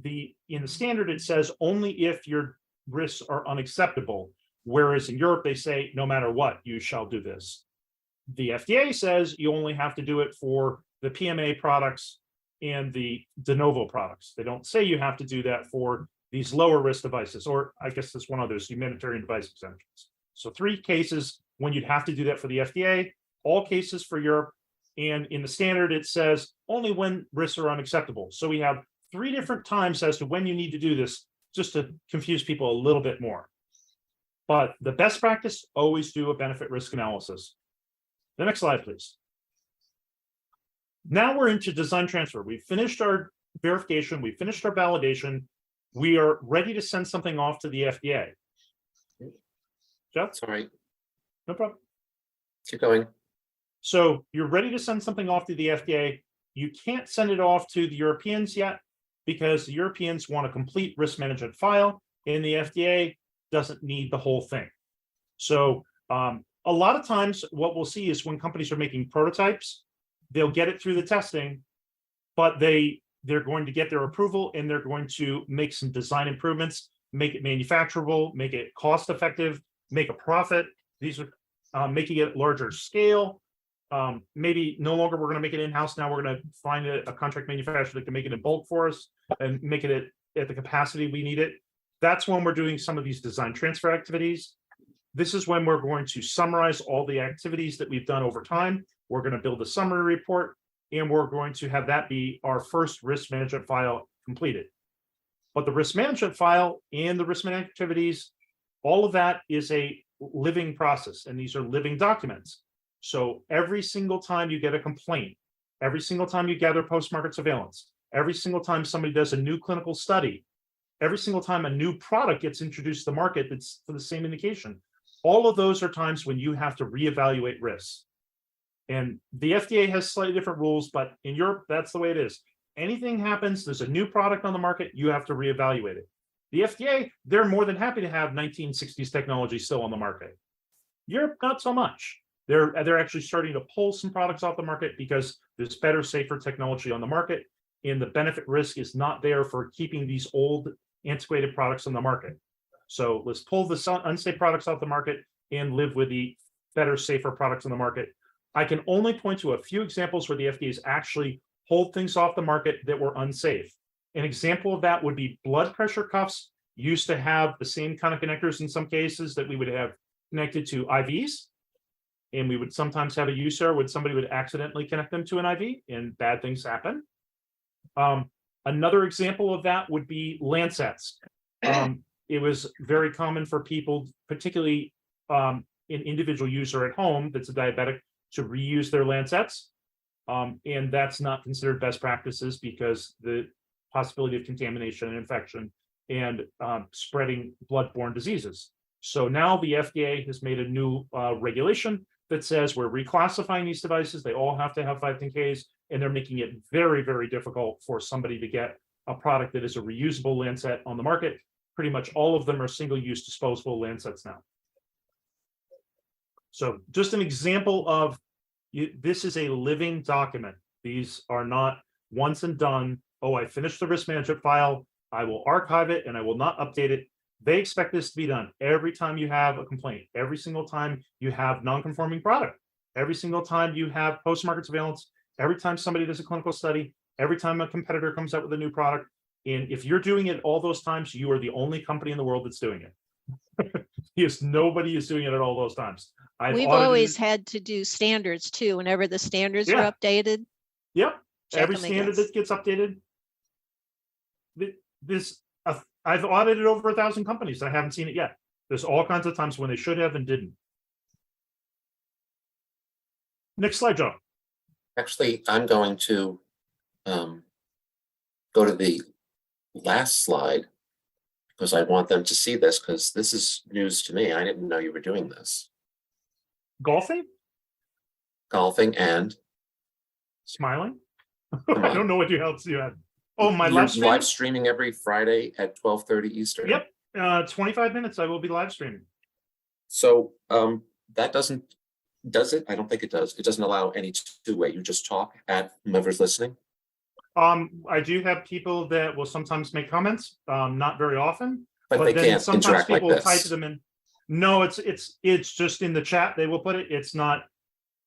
in the standard, it says only if your risks are unacceptable, whereas in Europe, they say, no matter what, you shall do this. The FDA says you only have to do it for the PMA products and the de novo products. They don't say you have to do that for these lower risk devices, or I guess there's one other, humanitarian device exemptions. So 3 cases when you'd have to do that for the FDA, all cases for Europe, and in the standard, it says only when risks are unacceptable. So we have 3 different times as to when you need to do this, just to confuse people a little bit more. But the best practice, always do a benefit risk analysis. The next slide, please. Now we're into design transfer. We've finished our verification. We finished our validation. We are ready to send something off to the FDA. Jeff? Sorry, No problem. keep going. So you're ready to send something off to the FDA. You can't send it off to the Europeans yet because the Europeans want a complete risk management file, and the FDA doesn't need the whole thing. So a lot of times what we'll see is when companies are making prototypes, they'll get it through the testing, but they're going to get their approval and they're going to make some design improvements, make it manufacturable, make it cost effective, make a profit. These are making it larger scale. Maybe no longer we're going to make it in-house. Now we're going to find a contract manufacturer that can make it in bulk for us and make it at the capacity we need it. That's when we're doing some of these design transfer activities. This is when we're going to summarize all the activities that we've done over time. We're going to build a summary report, and we're going to have that be our first risk management file completed. But the risk management file and the risk management activities, all of that is a living process, and these are living documents. So every single time you get a complaint, every single time you gather post-market surveillance, every single time somebody does a new clinical study, every single time a new product gets introduced to the market that's for the same indication, all of those are times when you have to reevaluate risks. And the FDA has slightly different rules, but in Europe, that's the way it is. Anything happens, there's a new product on the market, you have to reevaluate it. The FDA, they're more than happy to have 1960s technology still on the market. Europe, not so much. They're actually starting to pull some products off the market because there's better, safer technology on the market, and the benefit risk is not there for keeping these old antiquated products on the market. So let's pull the unsafe products off the market and live with the better, safer products on the market. I can only point to a few examples where the FDA has actually pulled things off the market that were unsafe. An example of that would be blood pressure cuffs used to have the same kind of connectors in some cases that we would have connected to IVs. And we would sometimes have a use error when somebody would accidentally connect them to an IV, and bad things happen. Another example of that would be Lancets. It was very common for people, particularly an individual user at home that's a diabetic, to reuse their Lancets. And that's not considered best practices because the possibility of contamination and infection and spreading bloodborne diseases. So now the FDA has made a new regulation that says we're reclassifying these devices. They all have to have 510Ks, and they're making it very, very difficult for somebody to get a product that is a reusable Lancet on the market. Pretty much all of them are single-use disposable Lancets now. So just an example of this is a living document. These are not once and done. Oh, I finished the risk management file. I will archive it and I will not update it. They expect this to be done every time you have a complaint, every single time you have non-conforming product, every single time you have post-market surveillance, every time somebody does a clinical study, every time a competitor comes out with a new product. And if you're doing it all those times, you are the only company in the world that's doing it. Yes, nobody is doing it at all those times. We've always had to do standards too, whenever the standards are updated. Yep, every them standard against. that gets updated. I've audited over 1,000 companies. I haven't seen it yet. There's all kinds of times when they should have and didn't. Next slide, Joe. Actually, I'm going to go to the last slide because I want them to see this because this is news to me. I didn't know you were doing this. Golfing? Golfing and Smiling? Come I on. don't know what else you had. Oh, my You're live stream? live streaming every Friday at 12:30 Eastern. Yep, 25 minutes I will be live streaming. So that does it? I don't think it does. It doesn't allow any two-way. You just talk at whoever's listening. I do have people that will sometimes make comments, not very often, But they then can't sometimes interact like people type this. them in. No, it's just in the chat. They will put it. It's not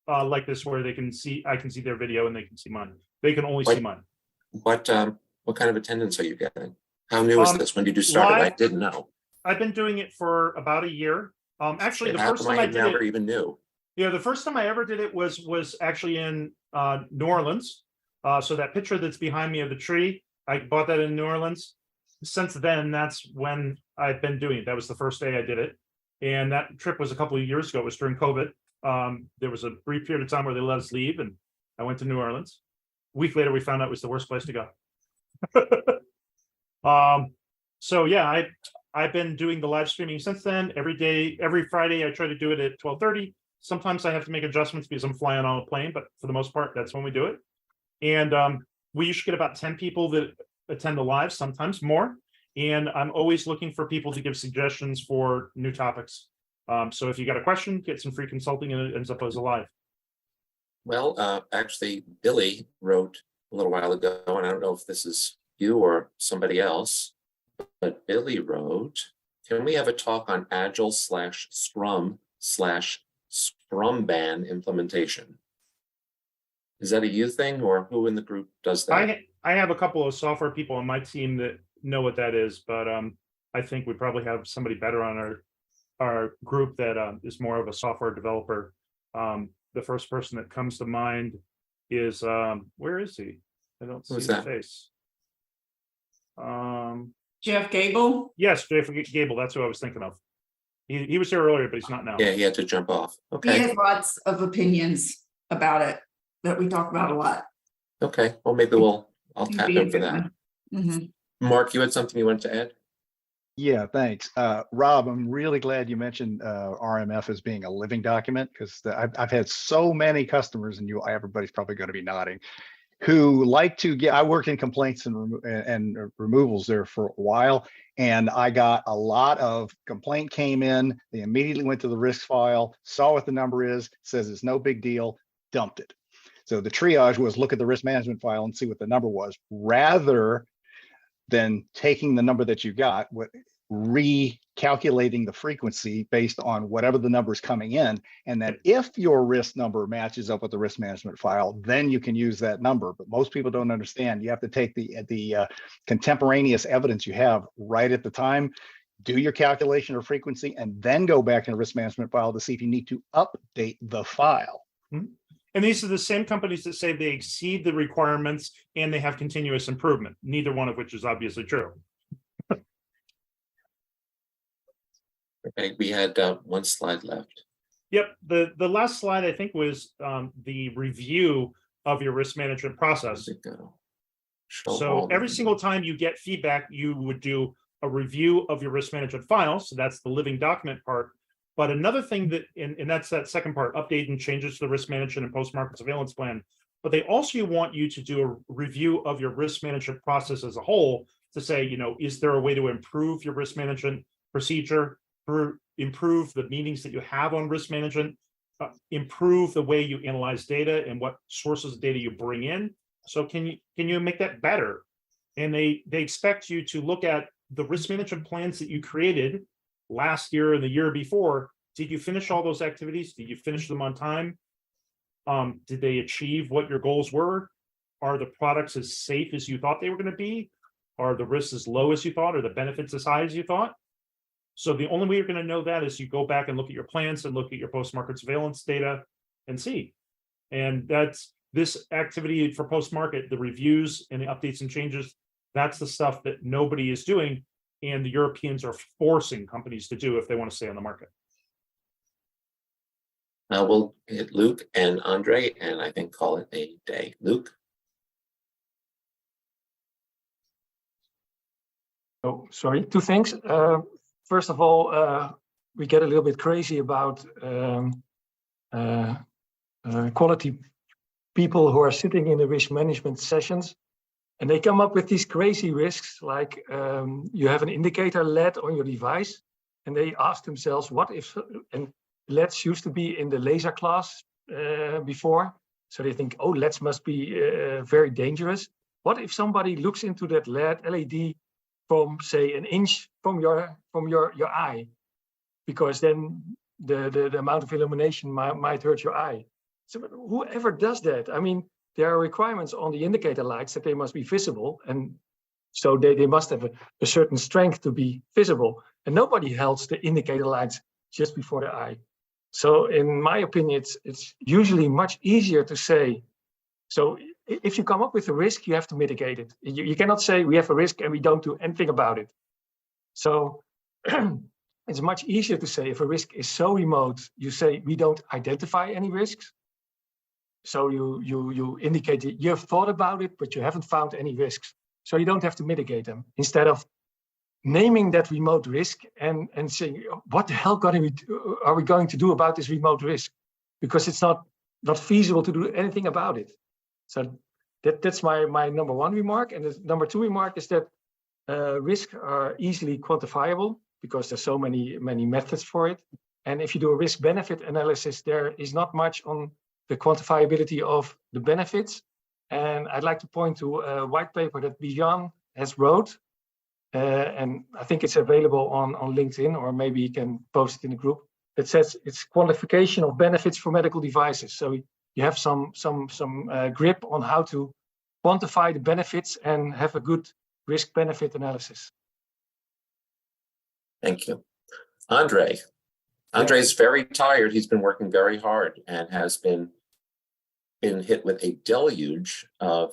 like this where they can see. I can see their video and they can see mine. They can only see mine. What kind of attendance are you getting? How new is this? When did you start it? I live- didn't know. I've been doing it for about a year. Actually, the How first come time I I did never it, even knew? yeah, the first time I ever did it was actually in New Orleans. So that picture that's behind me of the tree, I bought that in New Orleans. Since then, that's when I've been doing it. That was the first day I did it. And that trip was a couple of years ago. It was during COVID. There was a brief period of time where they let us leave and I went to New Orleans. A week later, we found out it was the worst place to go. So yeah, I've been doing the live streaming since then. Every day, every Friday, I try to do it at 12:30. Sometimes I have to make adjustments because I'm flying on a plane, but for the most part, that's when we do it. And we usually get about 10 people that attend the live, sometimes more. And I'm always looking for people to give suggestions for new topics. So if you got a question, get some free consulting and it ends up as a live. Well, actually, Billy wrote a little while ago, and I don't know if this is you or somebody else, but Billy wrote, can we have a talk on Agile/Scrum/Scrumban implementation? Is that a you thing or who in the group does that? I have a couple of software people on my team that know what that is, but I think we probably have somebody better on our group that is more of a software developer. The first person that comes to mind is where is he? I don't see Who's his that? face. Jeff Gable? Yes, Jeff Gable. That's who I was thinking of. He was here earlier, but he's not now. Yeah, he had to jump off. He Okay, has lots of opinions about it that we talk about a lot. okay. Well, maybe I'll He'd tap be a in for good that. one. Mhm. Mark, you had something you wanted to add? Yeah, thanks. Rob, I'm really glad you mentioned RMF as being a living document because I've had so many customers, and everybody's probably going to be nodding, who like to get. I worked in complaints and removals there for a while, And I got a lot of complaint came in. They immediately went to the risk file, saw what the number is, says it's no big deal, dumped it. So the triage was look at the risk management file and see what the number was, rather than taking the number that you got, recalculating the frequency based on whatever the number is coming in. And that if your risk number matches up with the risk management file, then you can use that number. But most people don't understand. You have to take the contemporaneous evidence you have right at the time, do your calculation of frequency, and then go back in the risk management file to see if you need to update the file. And these are the same companies that say they exceed the requirements and they have continuous improvement, neither one of which is obviously true. Okay, we had one slide left. Yep, the last slide I think was the review of your risk management process. So every single time you get feedback, you would do a review of your risk management files. So that's the living document part. But another thing that, and that's that second part, update and changes to the risk management and post-market surveillance plan. But they also want you to do a review of your risk management process as a whole to say, you know, is there a way to improve your risk management procedure, improve the meetings that you have on risk management, improve the way you analyze data and what sources of data you bring in. So can you make that better? And they expect you to look at the risk management plans that you created last year and the year before. Did you finish all those activities? Did you finish them on time? Did they achieve what your goals were? Are the products as safe as you thought they were going to be? Are the risks as low as you thought? Are the benefits as high as you thought? So the only way you're going to know that is you go back and look at your plans and look at your post-market surveillance data and see. And that's this activity for post-market, the reviews and the updates and changes. That's the stuff that nobody is doing. And the Europeans are forcing companies to do if they want to stay on the market. We'll hit Luke and Andre, and I think call it a day. Luke? Oh, sorry, two things. First of all, we get a little bit crazy about quality people who are sitting in the risk management sessions. And they come up with these crazy risks, like you have an indicator LED on your device, and they ask themselves, what if, and LEDs used to be in the laser class before, so they think, oh, LEDs must be very dangerous. What if somebody looks into that LED from, say, an inch from your eye? Because then the amount of illumination might hurt your eye. So whoever does that, I mean, there are requirements on the indicator lights that they must be visible, and so they must have a certain strength to be visible. And nobody holds the indicator lights just before the eye. So in my opinion, it's usually much easier to say, so if you come up with a risk, you have to mitigate it. You cannot say we have a risk and we don't do anything about it. So it's much easier to say if a risk is so remote, you say we don't identify any risks. So you indicate that you have thought about it, but you haven't found any risks. So you don't have to mitigate them. Instead of naming that remote risk and saying, what the hell are we going to do about this remote risk? Because it's not feasible to do anything about it. So that's my number one remark. And the number two remark is that risks are easily quantifiable because there's so many methods for it. And if you do a risk benefit analysis, there is not much on the quantifiability of the benefits. And I'd like to point to a white paper that Bijan has wrote. And I think it's available on LinkedIn, or maybe you can post it in the group. That says it's quantification of benefits for medical devices. So you have some grip on how to quantify the benefits and have a good risk-benefit analysis. Thank you. Andre. Andre's very tired. He's been working very hard and has been hit with a deluge of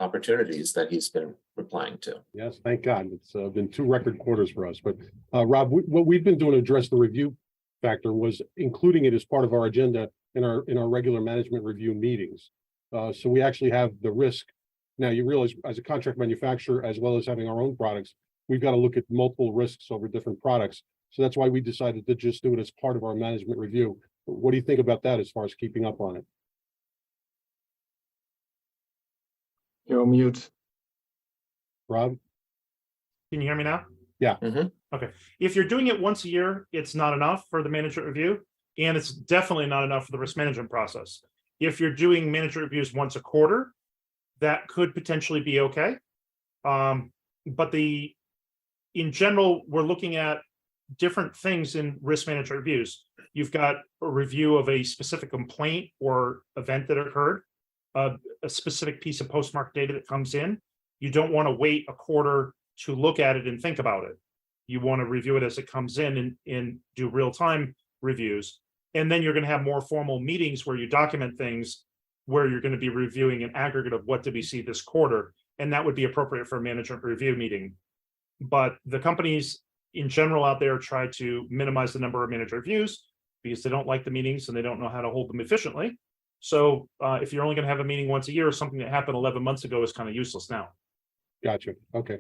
opportunities that he's been replying to. Yes, thank God. It's been 2 record quarters for us. But Rob, what we've been doing to address the review factor was including it as part of our agenda in our regular management review meetings. So we actually have the risk. Now you realize, as a contract manufacturer, as well as having our own products, we've got to look at multiple risks over different products. So that's why we decided to just do it as part of our management review. What do you think about that as far as keeping up on it? You're on mute. Rob? Can you hear me now? Yeah. Okay. If you're doing it once a year, it's not enough for the management review, and it's definitely not enough for the risk management process. If you're doing management reviews once a quarter, that could potentially be okay. But in general, we're looking at different things in risk management reviews. You've got a review of a specific complaint or event that occurred, a specific piece of postmark data that comes in. You don't want to wait a quarter to look at it and think about it. You want to review it as it comes in and do real-time reviews. And then you're going to have more formal meetings where you document things, where you're going to be reviewing an aggregate of what did we see this quarter. And that would be appropriate for a management review meeting. But the companies in general out there try to minimize the number of management reviews because they don't like the meetings and they don't know how to hold them efficiently. So if you're only going to have a meeting once a year, something that happened 11 months ago is kind of useless now. Gotcha. Okay.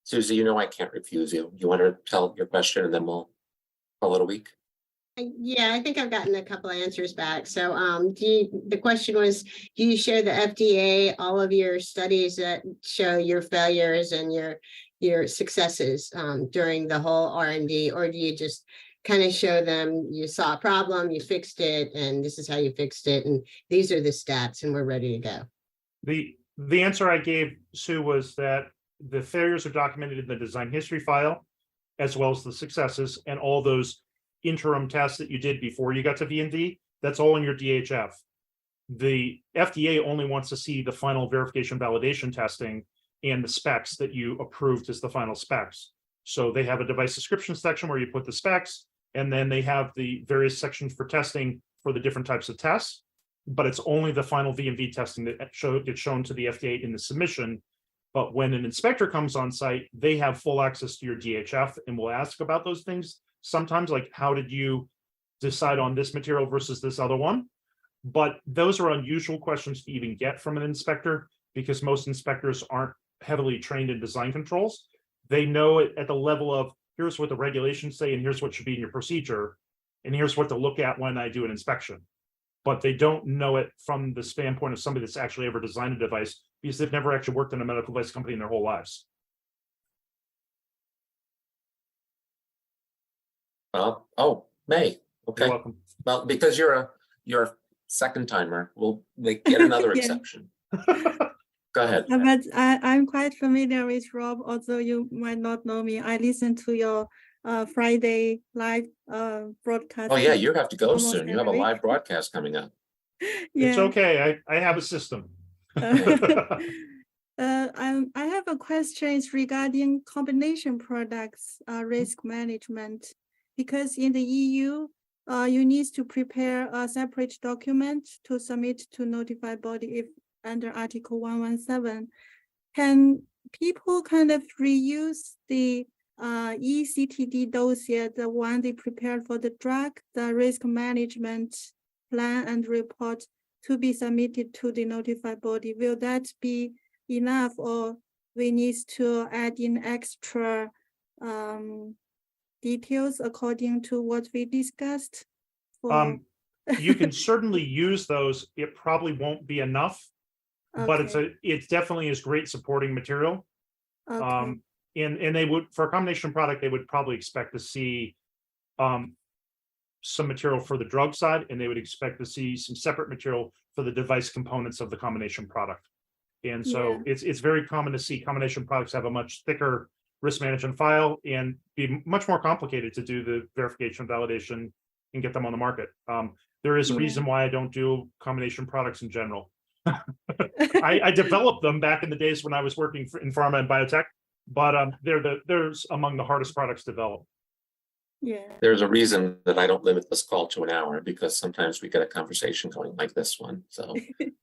Susie, you know I can't refuse you. You want to tell your question and then we'll call it a week? Yeah, I think I've gotten a couple of answers back. So the question was, do you share the FDA all of your studies that show your failures and your successes during the whole R&D, or do you just kind of show them you saw a problem, you fixed it, and this is how you fixed it, and these are the stats, and we're ready to go? The answer I gave, Sue, was that the failures are documented in the design history file, as well as the successes and all those interim tests that you did before you got to V&V. That's all in your DHF. The FDA only wants to see the final verification validation testing and the specs that you approved as the final specs. So they have a device description section where you put the specs, and then they have the various sections for testing for the different types of tests. But it's only the final V&V testing that gets shown to the FDA in the submission. But when an inspector comes on site, they have full access to your DHF and will ask about those things. Sometimes, like, how did you decide on this material versus this other one? But those are unusual questions to even get from an inspector because most inspectors aren't heavily trained in design controls. They know it at the level of, here's what the regulations say and here's what should be in your procedure, and here's what to look at when I do an inspection. But they don't know it from the standpoint of somebody that's actually ever designed a device because they've never actually worked in a medical device company in their whole lives. May. Okay. You're welcome. Well, because you're a second timer, we'll get another exception. Go ahead. But I'm quite familiar with Rob, although you might not know me. I listen to your Friday live broadcast. Oh yeah, you have to go soon. You have a live broadcast coming up. Yeah. It's okay. I have a system. I have a question regarding combination products risk management, because in the EU, you need to prepare a separate document to submit to notified body if under Article 117. Can people kind of reuse the ECTD dossier, the one they prepared for the drug, the risk management plan and report to be submitted to the notified body? Will that be enough, or we need to add in extra details according to what we discussed? You can certainly use those. It probably won't be enough, but it definitely is great supporting material. Okay. And they would, for a combination product, they would probably expect to see some material for the drug side, and they would expect to see some separate material for the device components of the combination product. And so it's very common to see combination products have a much thicker risk management file and be much more complicated to do the verification, validation, and get them on the market. There is a reason why I don't do combination products in general. I developed them back in the days when I was working in pharma and biotech, but they're among the hardest products to develop. Yeah. There's a reason that I don't limit this call to an hour, because sometimes we get a conversation going like this one. So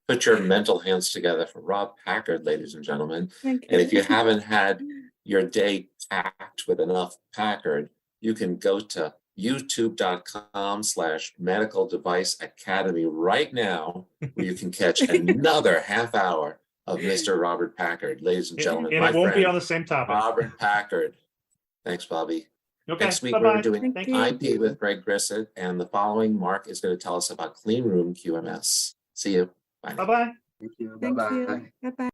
put your mental hands together for Rob Packard, ladies and gentlemen. Thank you. And if you haven't had your day packed with enough Packard, you can go to youtube.com/medical device academy right now, where you can catch another half hour of Mr. Robert Packard, ladies and gentlemen. And it won't be on the same topic. Robert Packard. Thanks, Bobby. Okay, next week bye-bye. we're doing Thank you. IP with Greg Grissett, and the following Mark is going to tell us about clean room QMS. See you. Bye. Bye-bye. Thank you. Bye-bye.